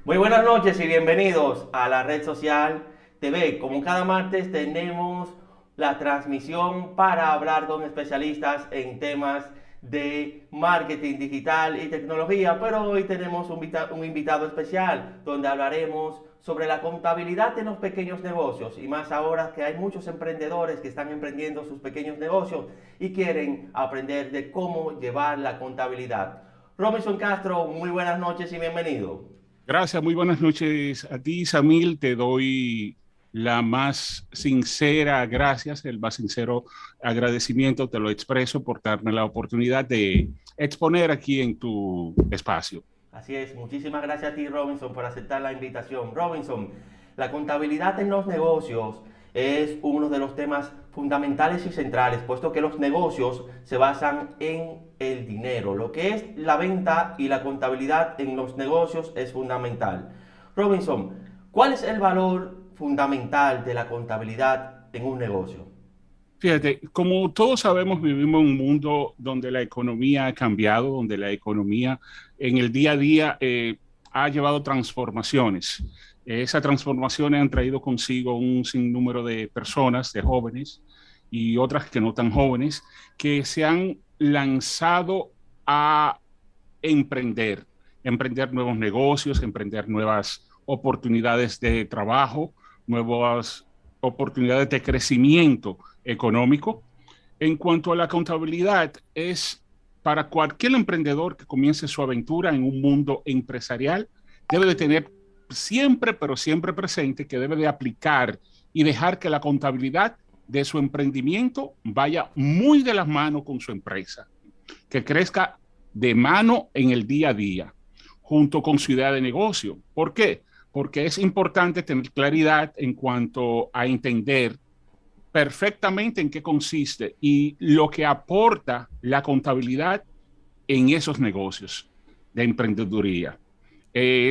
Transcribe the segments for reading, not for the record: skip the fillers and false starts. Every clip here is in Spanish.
Muy buenas noches y bienvenidos a la red social TV. Como cada martes tenemos la transmisión para hablar con especialistas en temas de marketing digital y tecnología, pero hoy tenemos un invitado especial donde hablaremos sobre la contabilidad en los pequeños negocios y más ahora que hay muchos emprendedores que están emprendiendo sus pequeños negocios y quieren aprender de cómo llevar la contabilidad. Robinson Castro, muy buenas noches y bienvenido. Gracias, muy buenas noches a ti, Samil. Te doy la más sincera gracias, el más sincero agradecimiento, te lo expreso por darme la oportunidad de exponer aquí en tu espacio. Así es, muchísimas gracias a ti Robinson por aceptar la invitación. Robinson, la contabilidad en los negocios es uno de los temas fundamentales y centrales, puesto que los negocios se basan en el dinero. Lo que es la venta y la contabilidad en los negocios es fundamental. Robinson, ¿cuál es el valor fundamental de la contabilidad en un negocio? Fíjate, como todos sabemos, vivimos en un mundo donde la economía ha cambiado, donde la economía en el día a día ha llevado transformaciones. Esas transformaciones han traído consigo un sinnúmero de personas, de jóvenes y otras que no tan jóvenes, que se han lanzado a emprender, emprender nuevos negocios, emprender nuevas oportunidades de trabajo, nuevas oportunidades de crecimiento económico. En cuanto a la contabilidad, es para cualquier emprendedor que comience su aventura en un mundo empresarial, debe de tener siempre, pero siempre presente que debe de aplicar y dejar que la contabilidad de su emprendimiento vaya muy de las manos con su empresa, que crezca de mano en el día a día, junto con su idea de negocio. ¿Por qué? Porque es importante tener claridad en cuanto a entender perfectamente en qué consiste y lo que aporta la contabilidad en esos negocios de emprendeduría.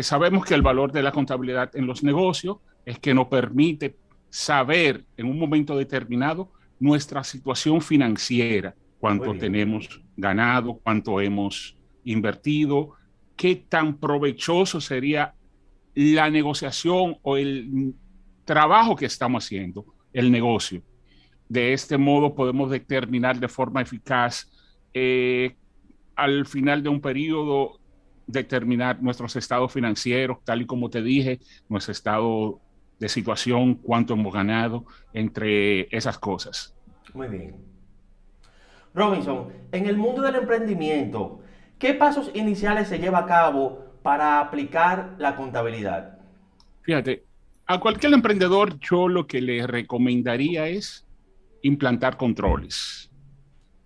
Sabemos que el valor de la contabilidad en los negocios es que nos permite saber en un momento determinado nuestra situación financiera, Muy cuánto bien. tenemos ganado, cuánto hemos invertido, qué tan provechoso sería la negociación o el trabajo que estamos haciendo, el negocio. De este modo podemos determinar de forma eficaz al final de un periodo, determinar nuestros estados financieros, tal y como te dije, nuestro estado de situación, cuánto hemos ganado, entre esas cosas. Muy bien. Robinson, en el mundo del emprendimiento, ¿qué pasos iniciales se lleva a cabo para aplicar la contabilidad? Fíjate, a cualquier emprendedor yo lo que le recomendaría es implantar controles.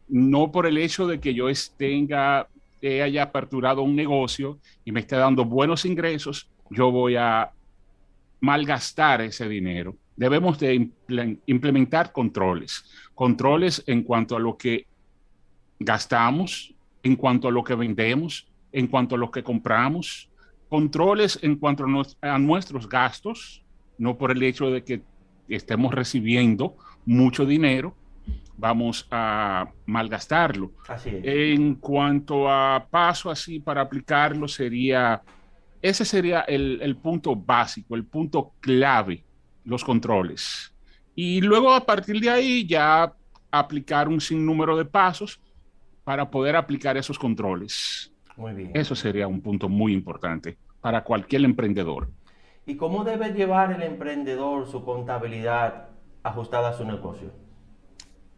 No por el hecho de que yo haya aperturado un negocio y me esté dando buenos ingresos, yo voy a malgastar ese dinero. Debemos de implementar controles, controles en cuanto a lo que gastamos, en cuanto a lo que vendemos, en cuanto a lo que compramos, controles en cuanto a nuestros gastos, no por el hecho de que estemos recibiendo mucho dinero, vamos a malgastarlo. Así es. En cuanto a paso así para aplicarlo, ese sería el punto básico, el punto clave, los controles. Y luego a partir de ahí ya aplicar un sinnúmero de pasos para poder aplicar esos controles. Muy bien. Eso sería un punto muy importante para cualquier emprendedor. ¿Y cómo debe llevar el emprendedor su contabilidad ajustada a su negocio?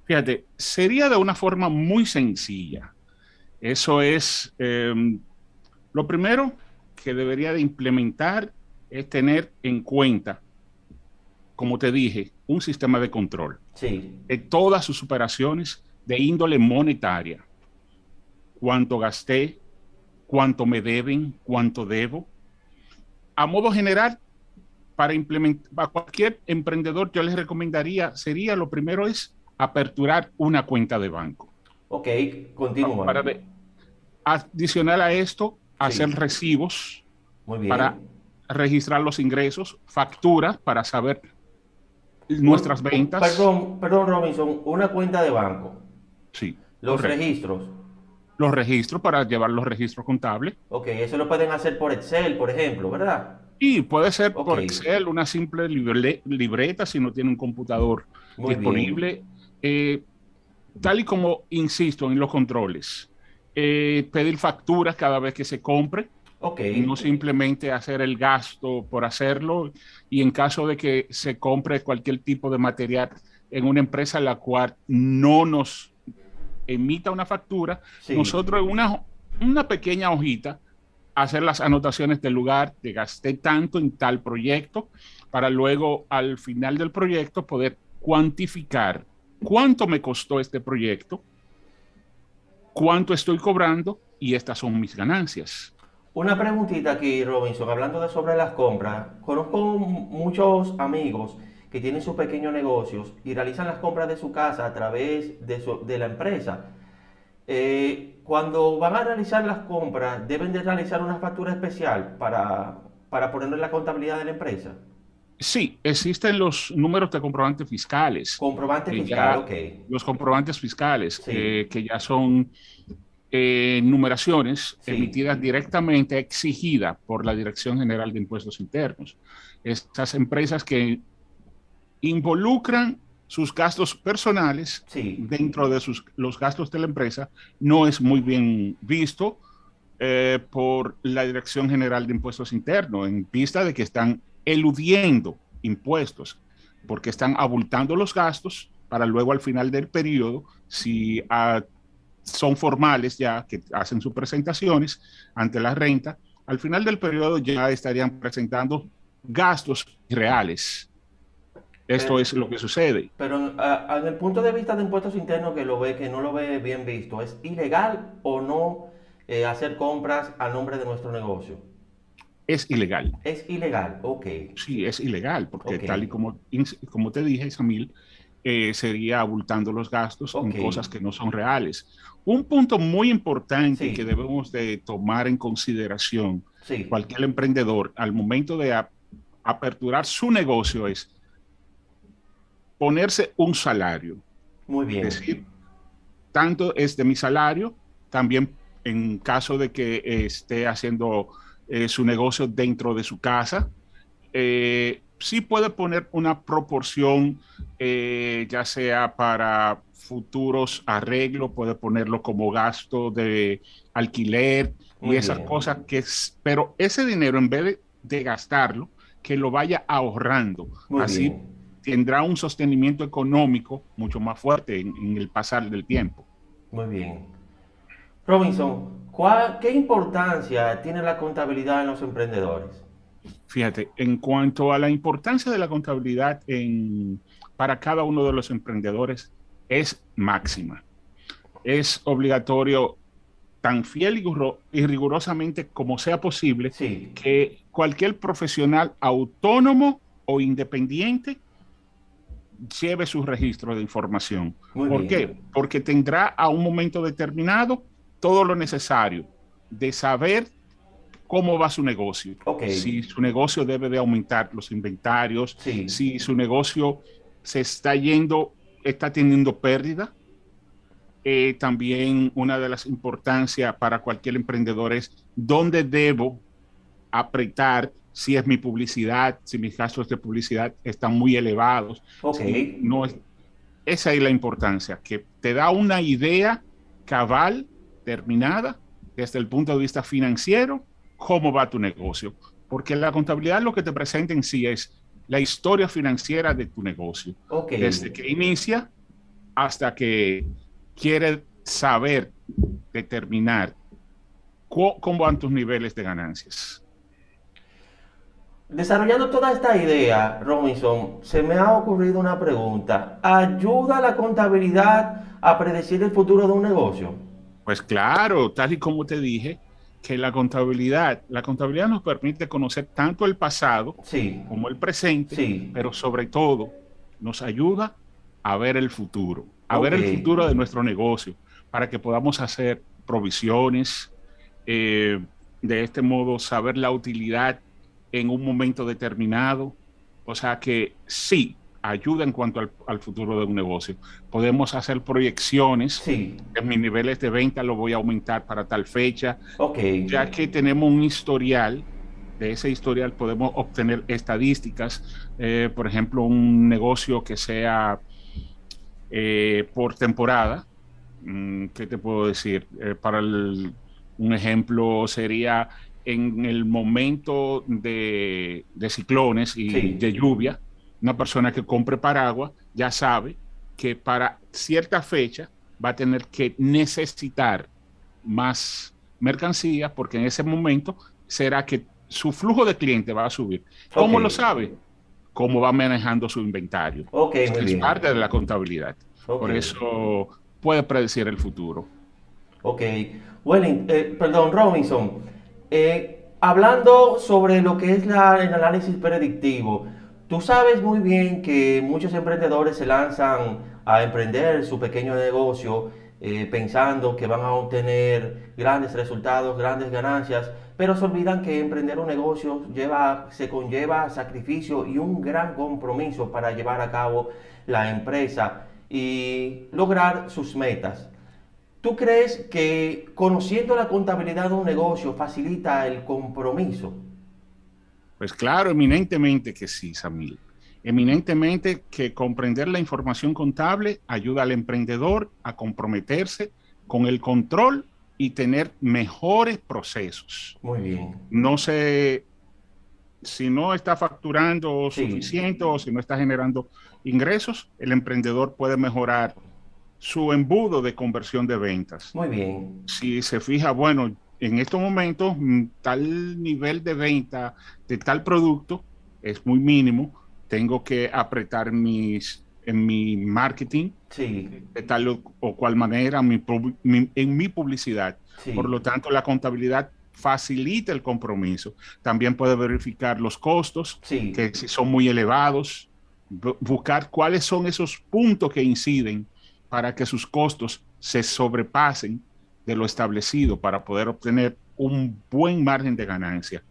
Fíjate, sería de una forma muy sencilla. Eso es lo primero que debería de implementar es tener en cuenta, como te dije, un sistema de control Sí. de todas sus operaciones de índole monetaria. Cuánto gasté, cuánto me deben, cuánto debo. A modo general, para implementar, a cualquier emprendedor yo les recomendaría, sería lo primero es aperturar una cuenta de banco. Ok, continúa. Para adicional a esto, hacer Sí. recibos Muy para bien. registrar los ingresos, facturas para saber nuestras ventas. Perdón, Robinson, una cuenta de banco. Sí, Los correcto. registros. Los registros para llevar los registros contables. Ok, eso lo pueden hacer por Excel, por ejemplo, ¿verdad? Y puede ser Ok, por Excel, una simple libreta si no tiene un computador muy bien. disponible. Eh, Tal y como insisto en los controles, pedir facturas cada vez que se compre, Ok, no simplemente hacer el gasto por hacerlo, y en caso de que se compre cualquier tipo de material en una empresa la cual no nos emita una factura, sí. nosotros en una pequeña hojita hacer las anotaciones del lugar, de gasté tanto en tal proyecto, para luego al final del proyecto poder cuantificar cuánto me costó este proyecto, cuánto estoy cobrando y estas son mis ganancias. Una preguntita aquí, Robinson, hablando de sobre las compras. Conozco muchos amigos que tienen sus pequeños negocios y realizan las compras de su casa a través de la empresa. Cuando van a realizar las compras, deben de realizar una factura especial para ponerlo en la contabilidad de la empresa. Sí, existen los números de comprobantes fiscales, Comprobante que fiscal, ya ok. los comprobantes fiscales, Sí, que ya son numeraciones sí, emitidas directamente, exigidas por la Dirección General de Impuestos Internos. Estas empresas que involucran sus gastos personales sí. dentro de los gastos de la empresa, no es muy bien visto por la Dirección General de Impuestos Internos, en vista de que están eludiendo impuestos, porque están abultando los gastos para luego al final del periodo, si son formales ya, que hacen sus presentaciones ante la renta, al final del periodo ya estarían presentando gastos reales. Esto Pero, es lo que sucede. pero en el punto de vista de impuestos internos que no lo ve bien visto, ¿es ilegal o no hacer compras a nombre de nuestro negocio? Es ilegal. Es ilegal, ok, Sí, es ilegal, porque ok, tal y como te dije, Samil, sería abultando los gastos en ok, cosas que no son reales. Un punto muy importante que sí, debemos de tomar en consideración sí, cualquier emprendedor al momento de aperturar su negocio es ponerse un salario. muy Es bien, decir, tanto es de mi salario, también en caso de que esté haciendo su negocio dentro de su casa, sí puede poner una proporción, ya sea para futuros arreglos, puede ponerlo como gasto de alquiler y muy esas bien, cosas, pero ese dinero en vez de gastarlo, que lo vaya ahorrando. muy Así bien, tendrá un sostenimiento económico mucho más fuerte en el pasar del tiempo. muy bien. Robinson, ¿qué importancia tiene la contabilidad en los emprendedores? Fíjate, en cuanto a la importancia de la contabilidad para cada uno de los emprendedores, es máxima. Es obligatorio tan fiel y rigurosamente como sea posible Sí, que cualquier profesional autónomo o independiente lleve su registro de información. muy ¿Por bien, qué? Porque tendrá a un momento determinado todo lo necesario de saber cómo va su negocio, ok, si su negocio debe de aumentar los inventarios, sí, si su negocio se está yendo, está teniendo pérdida. También una de las importancias para cualquier emprendedor es dónde debo apretar, si es mi publicidad, si mis gastos de publicidad están muy elevados, ok, si no es, esa es la importancia, que te da una idea cabal, terminada, desde el punto de vista financiero, cómo va tu negocio. Porque la contabilidad lo que te presenta en sí es la historia financiera de tu negocio, ok. desde que inicia hasta que quiere saber determinar cómo van tus niveles de ganancias. Desarrollando toda esta idea, Robinson, se me ha ocurrido una pregunta. ¿Ayuda la contabilidad a predecir el futuro de un negocio? Pues claro, tal y como te dije, que la contabilidad nos permite conocer tanto el pasado Sí, como el presente, sí, pero sobre todo nos ayuda a ver el futuro, a ok, ver el futuro de nuestro negocio, para que podamos hacer provisiones, eh, de este modo saber la utilidad en un momento determinado. O sea que sí, ayuda en cuanto al futuro de un negocio. Podemos hacer proyecciones sí, en mis niveles de venta lo voy a aumentar para tal fecha, ok, ya que tenemos un historial de ese historial podemos obtener estadísticas, por ejemplo, un negocio que sea por temporada. ¿Qué te puedo decir? Un ejemplo sería en el momento de ciclones y Sí, de lluvia, una persona que compre paraguas ya sabe que para cierta fecha va a tener que necesitar más mercancía porque en ese momento será que su flujo de cliente va a subir. ok, ¿Cómo lo sabe? Cómo va manejando su inventario. ok, muy Es bien, parte de la contabilidad. ok, Por eso puede predecir el futuro. ok. Perdón, Robinson, hablando sobre lo que es el análisis predictivo, tú sabes muy bien que muchos emprendedores se lanzan a emprender su pequeño negocio pensando que van a obtener grandes resultados, grandes ganancias, pero se olvidan que emprender un negocio se conlleva sacrificio y un gran compromiso para llevar a cabo la empresa y lograr sus metas. ¿Tú crees que conociendo la contabilidad de un negocio facilita el compromiso? Pues claro, eminentemente que sí, Samil. Eminentemente que comprender la información contable ayuda al emprendedor a comprometerse con el control y tener mejores procesos. Muy bien. No sé si no está facturando Sí, suficiente o si no está generando ingresos, el emprendedor puede mejorar su embudo de conversión de ventas. muy bien. Si se fija, bueno, en estos momentos tal nivel de venta de tal producto es muy mínimo, tengo que apretar en mi marketing Sí, de tal o cual manera, en mi publicidad. Por sí, lo tanto, la contabilidad facilita el compromiso. También puede verificar los costos, sí, que si son muy elevados, buscar cuáles son esos puntos que inciden para que sus costos se sobrepasen de lo establecido para poder obtener un buen margen de ganancia,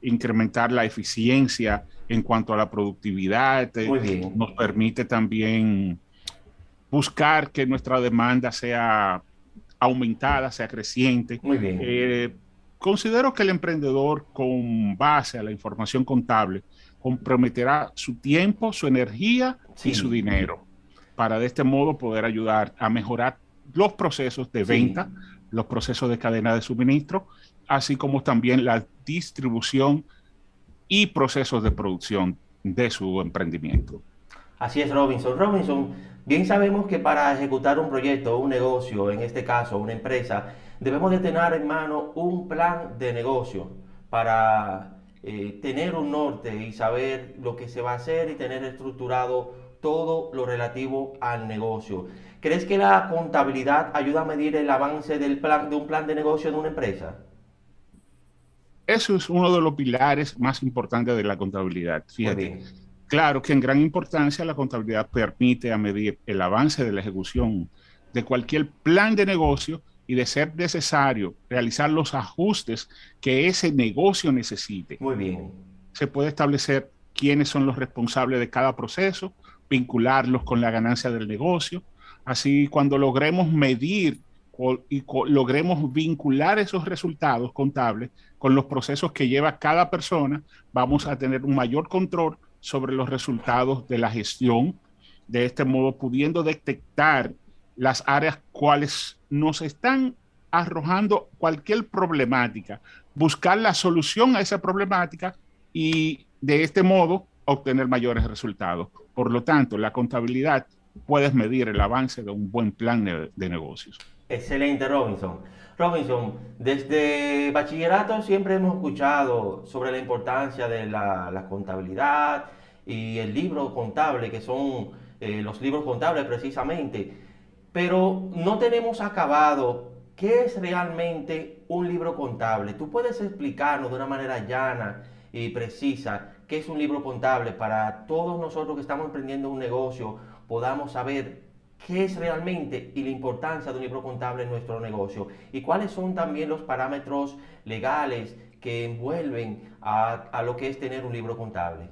incrementar la eficiencia en cuanto a la productividad, muy bien. nos permite también buscar que nuestra demanda sea aumentada, sea creciente. Muy bien. Considero que el emprendedor, con base a la información contable, comprometerá su tiempo, su energía y su Sí, dinero para de este modo poder ayudar a mejorar los procesos de sí. venta, los procesos de cadena de suministro, así como también la distribución y procesos de producción de su emprendimiento. Así es, Robinson. Robinson, bien sabemos que para ejecutar un proyecto, un negocio, en este caso una empresa, debemos de tener en mano un plan de negocio para tener un norte y saber lo que se va a hacer y tener estructurado todo lo relativo al negocio. ¿Crees que la contabilidad ayuda a medir el avance de un plan de negocio de una empresa? Eso es uno de los pilares más importantes de la contabilidad. Muy Fíjate, bien. claro que en gran importancia la contabilidad permite a medir el avance de la ejecución de cualquier plan de negocio y de ser necesario realizar los ajustes que ese negocio necesite. Muy bien. Se puede establecer quiénes son los responsables de cada proceso, vincularlos con la ganancia del negocio. Así, cuando logremos medir y logremos vincular esos resultados contables con los procesos que lleva cada persona, vamos a tener un mayor control sobre los resultados de la gestión, de este modo pudiendo detectar las áreas cuales nos están arrojando cualquier problemática, buscar la solución a esa problemática y de este modo obtener mayores resultados. Por lo tanto, la contabilidad puedes medir el avance de un buen plan de negocios. Excelente, Robinson. Robinson, desde bachillerato siempre hemos escuchado sobre la importancia de la contabilidad y el libro contable, que son los libros contables precisamente, pero no tenemos acabado qué es realmente un libro contable. ¿Tú puedes explicarnos de una manera llana y precisa qué es un libro contable para todos nosotros que estamos emprendiendo un negocio podamos saber qué es realmente y la importancia de un libro contable en nuestro negocio y cuáles son también los parámetros legales que envuelven a lo que es tener un libro contable?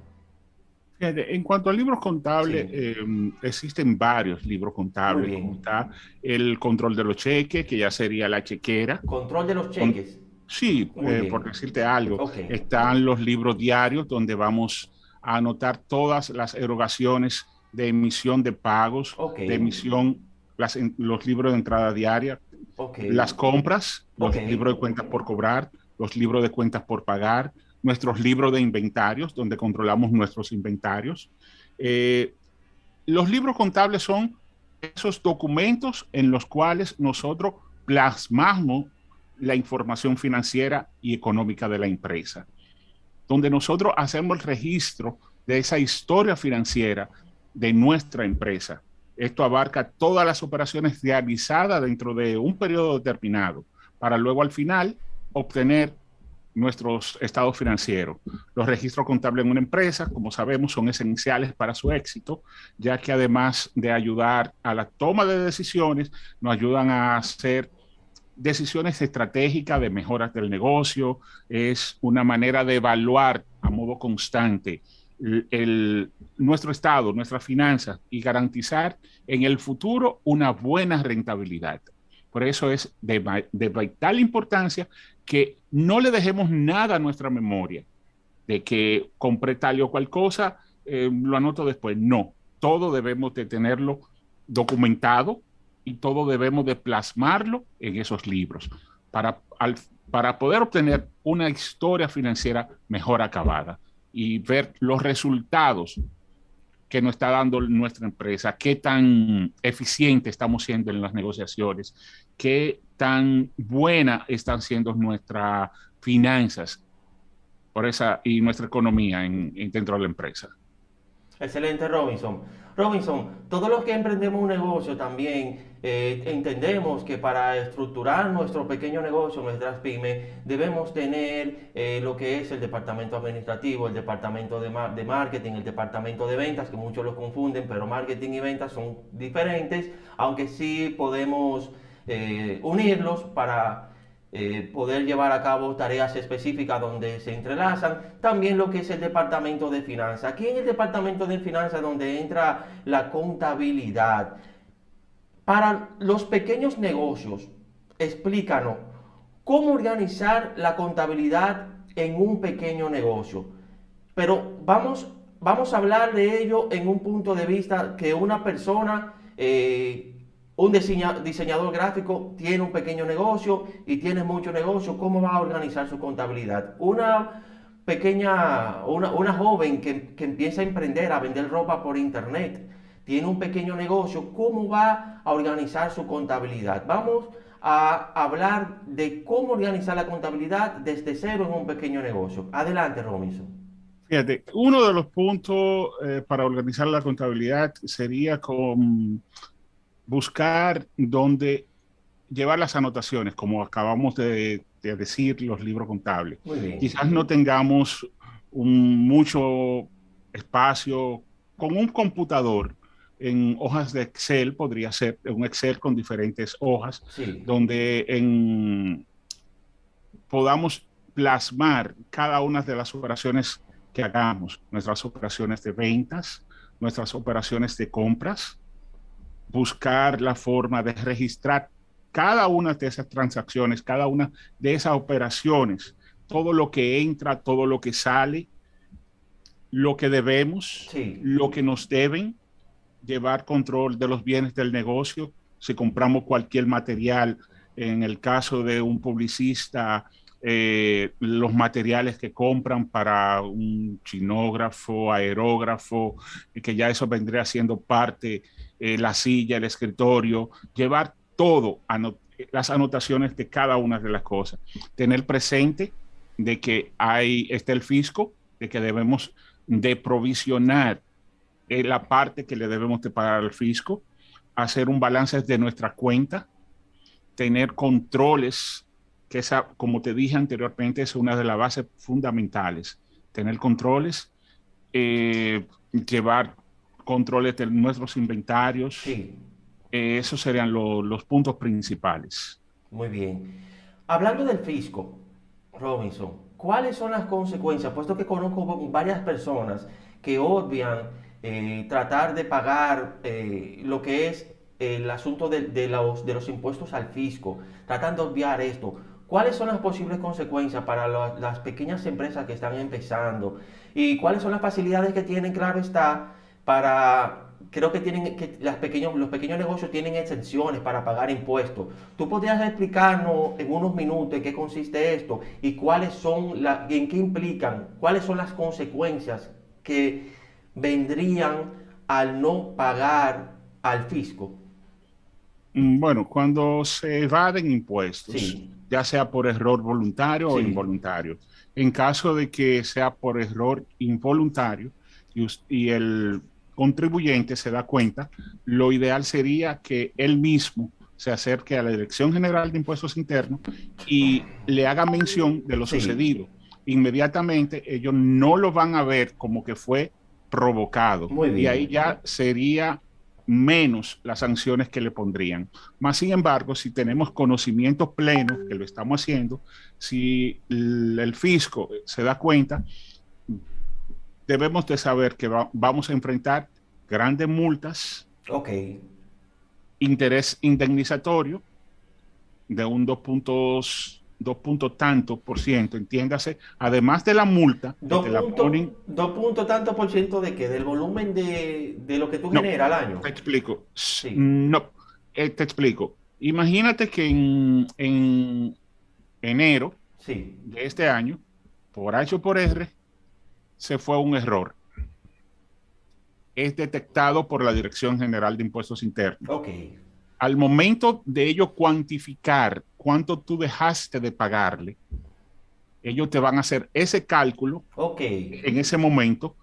En cuanto a libros contables, Sí, existen varios libros muy contables, como bien. está el control de los cheques, que ya sería la chequera, Control de los cheques. Sí, Muy por bien. decirte algo, Ok, están los libros diarios donde vamos a anotar todas las erogaciones de emisión de pagos, ok, de emisión, los libros de entrada diaria, ok, las compras, ok. los libros de cuentas por cobrar, los libros de cuentas por pagar, nuestros libros de inventarios, donde controlamos nuestros inventarios. Eh, los libros contables son esos documentos en los cuales nosotros plasmamos la información financiera y económica de la empresa, donde nosotros hacemos el registro de esa historia financiera de nuestra empresa. Esto abarca todas las operaciones realizadas dentro de un periodo determinado, para luego al final obtener nuestros estados financieros. Los registros contables en una empresa, como sabemos, son esenciales para su éxito, ya que además de ayudar a la toma de decisiones, nos ayudan a hacer decisiones estratégicas de mejoras del negocio, es una manera de evaluar a modo constante nuestro estado, nuestras finanzas y garantizar en el futuro una buena rentabilidad. Por eso es de vital importancia que no le dejemos nada a nuestra memoria, de que compré tal o cual cosa, lo anoto después. No, todo debemos de tenerlo documentado y todo debemos de plasmarlo en esos libros para, al, para poder obtener una historia financiera mejor acabada y ver los resultados que nos está dando nuestra empresa, qué tan eficiente estamos siendo en las negociaciones, qué tan buena están siendo nuestras finanzas por esa y nuestra economía dentro de la empresa. Excelente, Robinson. Robinson, todos los que emprendemos un negocio también entendemos que para estructurar nuestro pequeño negocio, nuestras pymes, debemos tener lo que es el departamento administrativo, el departamento de marketing, el departamento de ventas, que muchos los confunden, pero marketing y ventas son diferentes, aunque sí podemos unirlos para poder llevar a cabo tareas específicas donde se entrelazan. También lo que es el departamento de finanzas. Aquí en el departamento de finanzas donde entra la contabilidad. Para los pequeños negocios, explícanos cómo organizar la contabilidad en un pequeño negocio. Pero vamos a hablar de ello en un punto de vista que una persona, un diseñador gráfico, tiene un pequeño negocio y tiene mucho negocio. ¿Cómo va a organizar su contabilidad? Una joven que empieza a emprender, a vender ropa por internet, tiene un pequeño negocio. ¿Cómo va a organizar su contabilidad? Vamos a hablar de cómo organizar la contabilidad desde cero en un pequeño negocio. Adelante, Robinson. Fíjate, uno de los puntos para organizar la contabilidad sería con buscar dónde llevar las anotaciones, como acabamos de decir, los libros contables. Muy bien. Quizás no tengamos mucho espacio con un computador. En hojas de Excel podría ser un Excel con diferentes hojas, Sí, donde podamos plasmar cada una de las operaciones que hagamos, nuestras operaciones de ventas, nuestras operaciones de compras, buscar la forma de registrar cada una de esas transacciones, cada una de esas operaciones, todo lo que entra, todo lo que sale, lo que debemos, sí. lo que nos deben, llevar control de los bienes del negocio, si compramos cualquier material, en el caso de un publicista, los materiales que compran para un chinógrafo, aerógrafo, que ya eso vendría siendo parte, la silla, el escritorio, llevar todo, las anotaciones de cada una de las cosas, tener presente de que está el fisco, de que debemos de provisionar la parte que le debemos de pagar al fisco, hacer un balance de nuestra cuenta, tener controles, que esa, como te dije anteriormente, es una de las bases fundamentales, tener controles, llevar controles de nuestros inventarios, Sí, esos serían los puntos principales. muy bien. Hablando del fisco, Robinson, ¿cuáles son las consecuencias? Puesto que conozco varias personas que obvian tratar de pagar lo que es el asunto de los impuestos al fisco, tratan de obviar esto. ¿cuáles son las posibles consecuencias para las pequeñas empresas que están empezando? ¿Y cuáles son las facilidades que tienen, claro está, para, creo que tienen, que los pequeños negocios tienen exenciones para pagar impuestos? ¿Tú podrías explicarnos en unos minutos en qué consiste esto y en qué implican, cuáles son las consecuencias que vendrían al no pagar al fisco? Bueno, cuando se evaden impuestos, Sí, ya sea por error voluntario o sí, involuntario, en caso de que sea por error involuntario y el contribuyente se da cuenta, lo ideal sería que él mismo se acerque a la Dirección General de Impuestos Internos y le haga mención de lo sí. sucedido. Inmediatamente ellos no lo van a ver como que fue provocado Muy y ahí bien. ya sería menos las sanciones que le pondrían. Más sin embargo, si tenemos conocimiento pleno que lo estamos haciendo, si el fisco se da cuenta, debemos de saber que vamos a enfrentar grandes multas, Ok. interés indemnizatorio de un 2 tanto por ciento, entiéndase, además de la multa que te la ponen. Dos puntos tanto por ciento de qué, del volumen de lo que tú No, generas al año. te explico. Sí. No, te explico. Imagínate que en enero Sí. de este año, por H o por R, se fue un error. Es detectado por la Dirección General de Impuestos Internos. Ok. Al momento de ellos cuantificar cuánto tú dejaste de pagarle, ellos te van a hacer ese cálculo Ok. en ese momento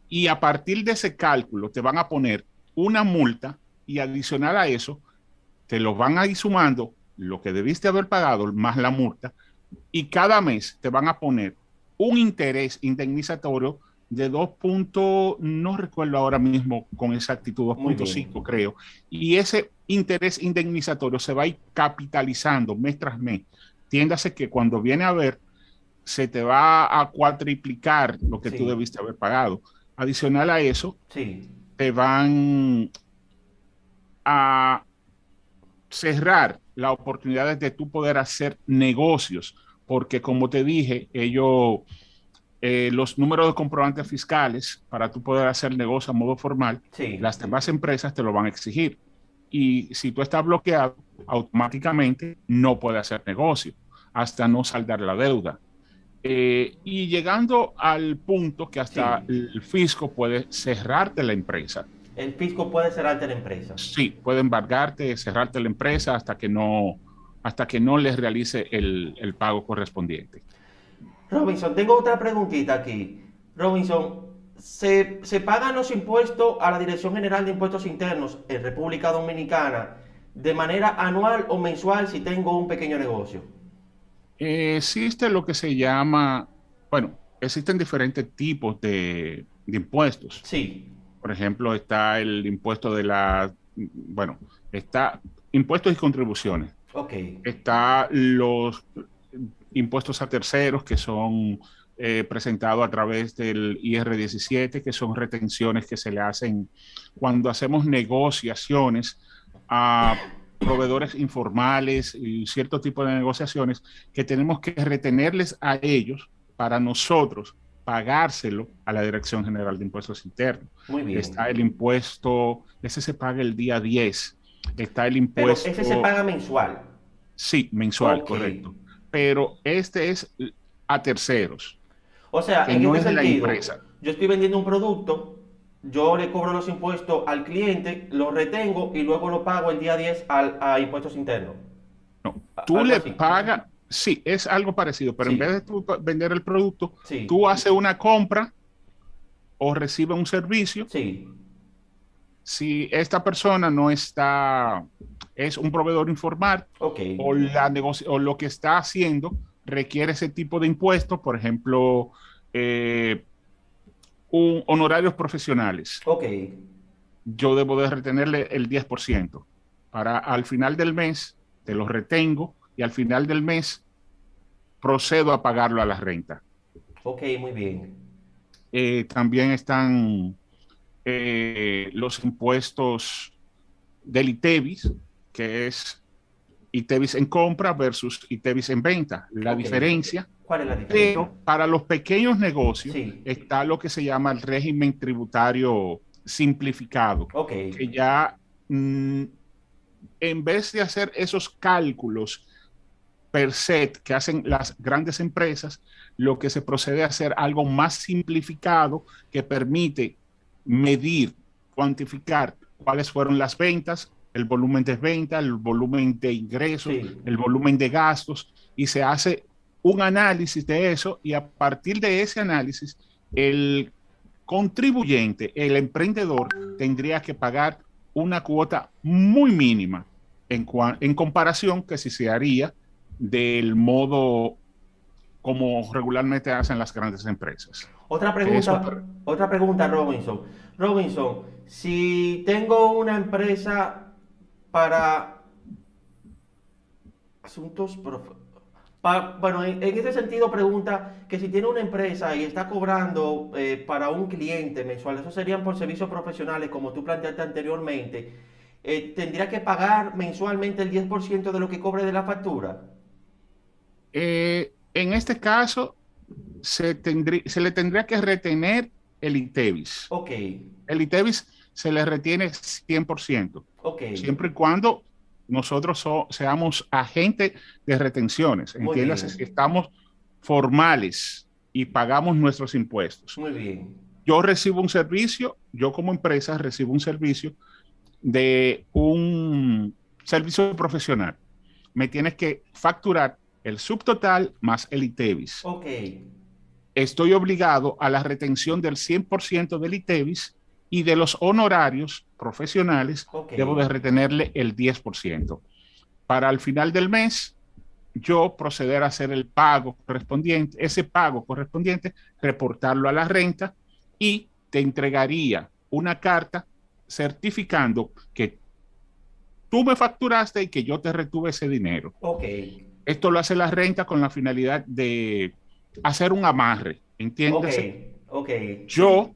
y a partir de ese cálculo te van a poner una multa y adicional a eso te lo van a ir sumando lo que debiste haber pagado más la multa y cada mes te van a poner un interés indemnizatorio de 2 puntos, no recuerdo ahora mismo con exactitud, Muy bien. 2.5 creo, y ese interés indemnizatorio se va a ir capitalizando mes tras mes. Tiéndase que cuando viene a ver, se te va a cuatriplicar lo que tú Sí. debiste haber pagado. Adicional a eso, Sí. te van a cerrar las oportunidades de tú poder hacer negocios, porque como te dije, los números de comprobantes fiscales para tú poder hacer negocio a modo formal, Sí. las demás empresas te lo van a exigir. Y si tú estás bloqueado, automáticamente no puedes hacer negocio hasta no saldar la deuda. Y llegando al punto que hasta Sí. el fisco puede cerrarte la empresa. El fisco puede cerrarte la empresa. Sí, puede embargarte, cerrarte la empresa hasta que no les realice el pago correspondiente. Robinson, tengo otra preguntita aquí. Robinson, ¿se pagan los impuestos a la Dirección General de Impuestos Internos en República Dominicana de manera anual o mensual si tengo un pequeño negocio? Existe lo que se llama, bueno, existen diferentes tipos de impuestos. Sí. Por ejemplo, está el impuesto bueno, está impuestos y contribuciones. Ok. Está los impuestos a terceros que son presentados a través del IR 17, que son retenciones que se le hacen cuando hacemos negociaciones a proveedores informales y cierto tipo de negociaciones que tenemos que retenerles a ellos para nosotros pagárselo a la Dirección General de Impuestos Internos. Muy bien. Está el impuesto, ese se paga el día 10. Está el Pero ese se impuesto, paga mensual. sí, mensual, Ok. correcto. Pero este es a terceros, O sea, que en no este es de la sentido, empresa. yo estoy vendiendo un producto, yo le cobro los impuestos al cliente, lo retengo y luego lo pago el día 10 a impuestos internos. No, tú Algo le así. pagas, sí, es algo parecido, pero en vez Sí, de tú vender el producto, sí, tú haces una compra o recibes un servicio. sí. Si esta persona no está, es un proveedor informal Ok, o lo que está haciendo requiere ese tipo de impuestos, por ejemplo, eh, honorarios profesionales, ok, yo debo de retenerle el 10% para al final del mes, te lo retengo y al final del mes procedo a pagarlo a la renta. ok, muy bien. También están los impuestos del ITEVIS, que es ITEVIS en compra versus ITEVIS en venta. La diferencia. ¿Cuál es la diferencia? Pero para los pequeños negocios Sí. está lo que se llama el régimen tributario simplificado, Ok. que ya en vez de hacer esos cálculos per se que hacen las grandes empresas, lo que se procede a hacer algo más simplificado que permite medir, cuantificar cuáles fueron las ventas, el volumen de venta, el volumen de ingresos, Sí. el volumen de gastos, y se hace un análisis de eso, y a partir de ese análisis, el contribuyente, el emprendedor, tendría que pagar una cuota muy mínima en comparación que si se haría del modo como regularmente hacen las grandes empresas. Eso, Otra pregunta, Robinson. Robinson, si tengo una empresa para asuntos bueno, en ese sentido pregunta que si tiene una empresa y está cobrando para un cliente mensual, eso serían por servicios profesionales, como tú planteaste anteriormente, ¿tendría que pagar mensualmente el 10% de lo que cobre de la factura? en este caso, se le tendría que retener el ITEVIS. Ok, El ITEVIS se le retiene 100%, ok, siempre y cuando nosotros seamos agentes de retenciones. muy Entiéndase, si bien, estamos formales y pagamos nuestros impuestos. muy bien. Yo recibo un servicio, yo como empresa recibo un servicio de un servicio profesional. Me tienes que facturar el subtotal más el ITEVIS. Ok, Estoy obligado a la retención del 100% del ITEVIS, y de los honorarios profesionales ok. debo de retenerle el 10%. Para el final del mes, yo proceder a hacer el pago correspondiente, ese pago correspondiente, reportarlo a la renta, y te entregaría una carta certificando que tú me facturaste y que yo te retuve ese dinero. Ok, Esto lo hace la renta con la finalidad de hacer un amarre, ok, entiéndase. ok, Yo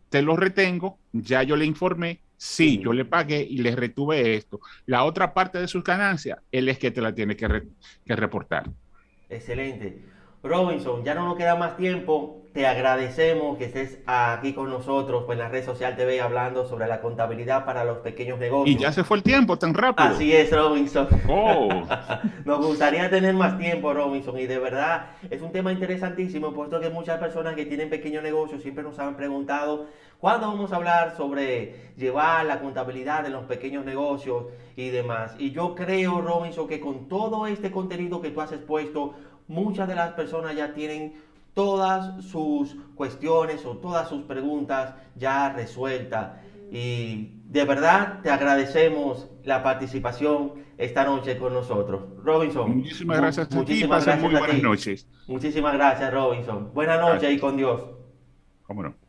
te lo retengo, ya yo le informé, sí, yo sí, le pagué y le retuve esto. La otra parte de sus ganancias, él es que te la tiene que reportar. excelente. Robinson, ya no nos queda más tiempo. Te agradecemos que estés aquí con nosotros pues, en la red social TV hablando sobre la contabilidad para los pequeños Y negocios. ya se fue el tiempo tan rápido. Así es, Robinson. Oh, Nos gustaría tener más tiempo, Robinson, y de verdad es un tema interesantísimo, puesto que muchas personas que tienen pequeños negocios siempre nos han preguntado cuándo vamos a hablar sobre llevar la contabilidad de los pequeños negocios y demás. Y yo creo, Robinson, que con todo este contenido que tú has expuesto, muchas de las personas ya tienen todas sus cuestiones o todas sus preguntas ya resueltas. Y de verdad te agradecemos la participación esta noche con nosotros. Robinson, muchísimas gracias a ti. muchísimas Pasen gracias muy a buenas ti. noches. Muchísimas gracias, Robinson. Buenas noches y Gracias. con Dios. Cómo no.